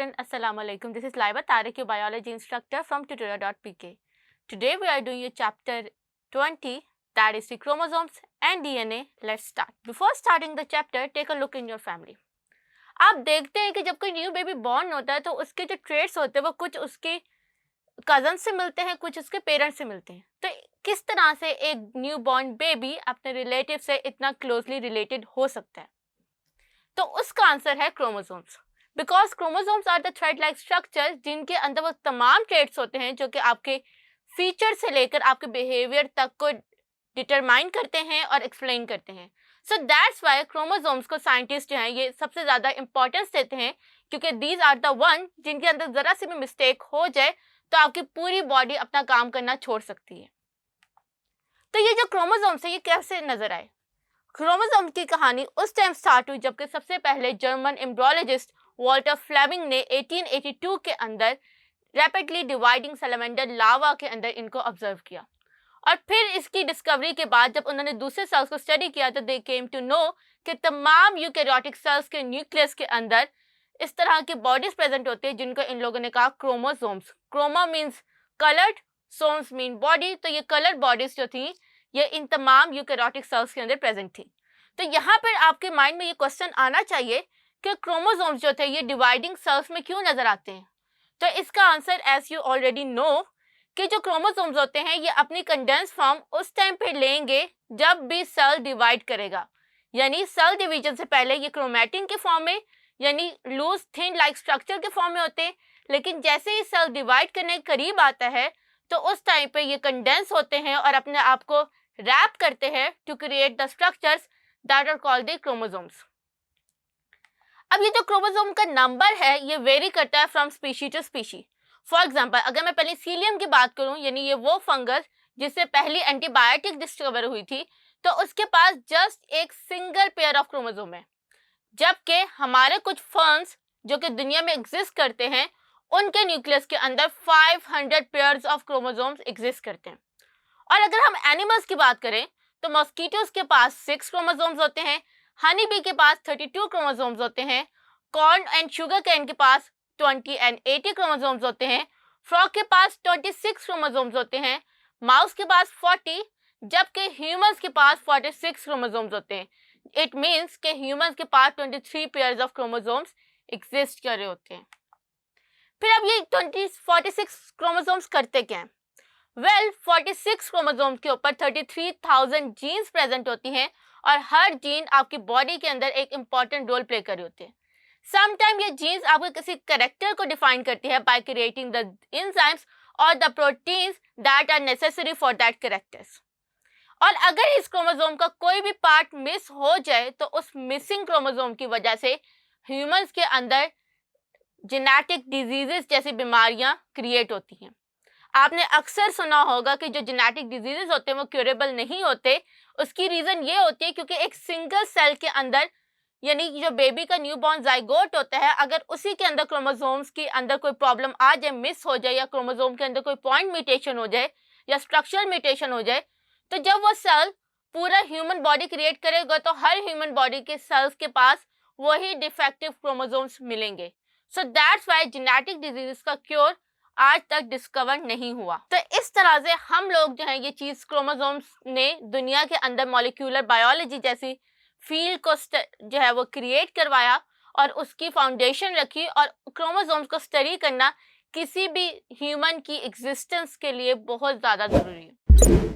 student, Assalamu alaikum. This is Laiba Tariq, your biology instructor from tutorial.pk. Today we are doing a chapter 20, that is the chromosomes and DNA. Let's start. Before starting the chapter, take a look in your family. आप देखते हैं कि जब कोई new baby born होता है तो उसके जो ट्रेट्स होते हैं वो कुछ उसके कजन से मिलते हैं, कुछ उसके पेरेंट्स से मिलते हैं. तो किस तरह से एक न्यू बॉर्न बेबी अपने रिलेटिव से इतना क्लोजली रिलेटेड हो सकता है? तो उसका आंसर है chromosomes. Because chromosomes are the thread like structure जिनके अंदर वो तमाम ट्रेट्स होते हैं जो कि आपके फीचर से लेकर आपके बिहेवियर तक को डिटरमाइन करते हैं और एक्सप्लेन करते हैं. सो दैट्स वाई क्रोमोसोम्स को साइंटिस्ट जो हैं ये सबसे ज़्यादा इंपॉर्टेंस देते हैं, क्योंकि दीज आर द वन जिनके अंदर ज़रा सी भी मिस्टेक हो जाए तो आपकी पूरी बॉडी अपना काम करना छोड़ सकती है. तो ये जो क्रोमोसोम्स है ये कैसे नजर आए? क्रोमोसोम की कहानी उस टाइम स्टार्ट हुई जबकि सबसे पहले जर्मन एम्ब्रियोलॉजिस्ट वॉल्टर फ्लेमिंग ने 1882 के अंदर रैपिडली डिवाइडिंग सैलमेंडर लावा के अंदर इनको ऑब्जर्व किया. और फिर इसकी डिस्कवरी के बाद जब उन्होंने दूसरे सेल्स को स्टडी किया तो दे केम टू नो कि तमाम यूकैरियोटिक सेल्स के न्यूक्लियस के अंदर इस तरह की बॉडीज प्रेजेंट होती है जिनको इन लोगों ने कहा chromosomes. Chroma means coloured, somes mean body. तो ये कलर्ड बॉडीज जो थी ये इन तमाम यूकैरियोटिक सेल्स के अंदर प्रेजेंट थी. तो यहाँ पर आपके माइंड में ये क्वेश्चन आना चाहिए कि क्रोमोसोम्स जो थे ये डिवाइडिंग सेल्स में क्यों नजर आते हैं? तो इसका answer as you already know कि जो क्रोमोसोम्स होते हैं ये अपनी कंडेंस फॉर्म उस टाइम पे लेंगे जब भी सेल डिवाइड करेगा. यानी सेल डिवीजन से पहले ये क्रोमैटिन के फॉर्म में यानी लूज थिन लाइक स्ट्रक्चर के फॉर्म में होते हैं, लेकिन जैसे ही सेल डिवाइड करने के करीब आता है तो उस टाइम पे ये कंडेंस होते हैं और अपने आप को रैप करते हैं to create the structures that are called the chromosomes. अब ये जो क्रोमोसोम का नंबर है ये वेरी करता है from species to species. For example अगर मैं पहले सीलियम की बात करूं यानी ये वो फंगस जिससे पहली एंटीबायोटिक डिस्कवर हुई थी तो उसके पास जस्ट एक सिंगल पेयर ऑफ क्रोमोसोम है, जबकि हमारे कुछ फर्न्स जो कि दुनिया में एग्जिस्ट करते हैं उनके न्यूक्लियस के अंदर 500 पेयर्स ऑफ क्रोमोसोम्स एग्जिस्ट करते हैं. और अगर हम एनिमल्स की बात करें तो मॉस्किटोज के पास 6 क्रोमोसोम्स होते हैं, हनी बी के पास 32 क्रोमोसोम्स होते हैं, कॉर्न एंड शुगर कैन के पास 20 and 80 क्रोमोसोम्स होते हैं, फ्रॉग के पास 26 क्रोमोसोम्स होते हैं, माउस के पास 40, जबकि ह्यूमंस के पास 46 क्रोमोसोम्स होते हैं. इट मीन्स कि ह्यूमंस के पास 23 पेयर्स ऑफ क्रोमोसोम्स एग्जिस्ट कर रहे होते हैं. फिर अब ये 46 क्रोमोसोम्स करते क्या हैं? वेल 46 क्रोमोसोम्स के ऊपर 33,000 जीन्स प्रेजेंट होती हैं और हर जीन आपकी बॉडी के अंदर एक इम्पॉर्टेंट रोल प्ले कर रहे होते हैं. समटाइम ये जीन्स आपके किसी कैरेक्टर को डिफाइन करती है बाय क्रिएटिंग द एंजाइम्स और the proteins that are necessary for that characters. और अगर इस क्रोमोसोम का कोई भी पार्ट मिस हो जाए तो उस मिसिंग क्रोमोसोम की वजह से ह्यूमंस के अंदर जेनेटिक डिजीजेस जैसी बीमारियां क्रिएट होती हैं. आपने अक्सर सुना होगा कि जो जेनेटिक डिजीजेस होते हैं वो क्यूरेबल नहीं होते. उसकी रीज़न ये होती है क्योंकि एक सिंगल सेल के अंदर यानी जो बेबी का न्यूबॉर्न जाइगोट होता है अगर उसी के अंदर क्रोमोसोम्स के अंदर कोई प्रॉब्लम आ जाए, मिस हो जाए या क्रोमोसोम के अंदर कोई पॉइंट म्यूटेशन हो जाए या स्ट्रक्चरल म्यूटेशन हो जाए तो जब वो सेल पूरा ह्यूमन बॉडी क्रिएट करेगा तो हर ह्यूमन बॉडी के सेल्स के पास वही डिफेक्टिव क्रोमोसोम्स मिलेंगे. So that's why genetic disease का क्योर आज तक डिस्कवर नहीं हुआ. तो इस तरह से हम लोग जो है ये चीज़ क्रोमोसोम्स ने दुनिया के अंदर मॉलिक्यूलर बायोलॉजी जैसी फील्ड को जो है वो क्रिएट करवाया और उसकी फाउंडेशन रखी. और क्रोमोसोम्स को स्टडी करना किसी भी ह्यूमन की एग्जिस्टेंस के लिए बहुत ज़्यादा ज़रूरी है.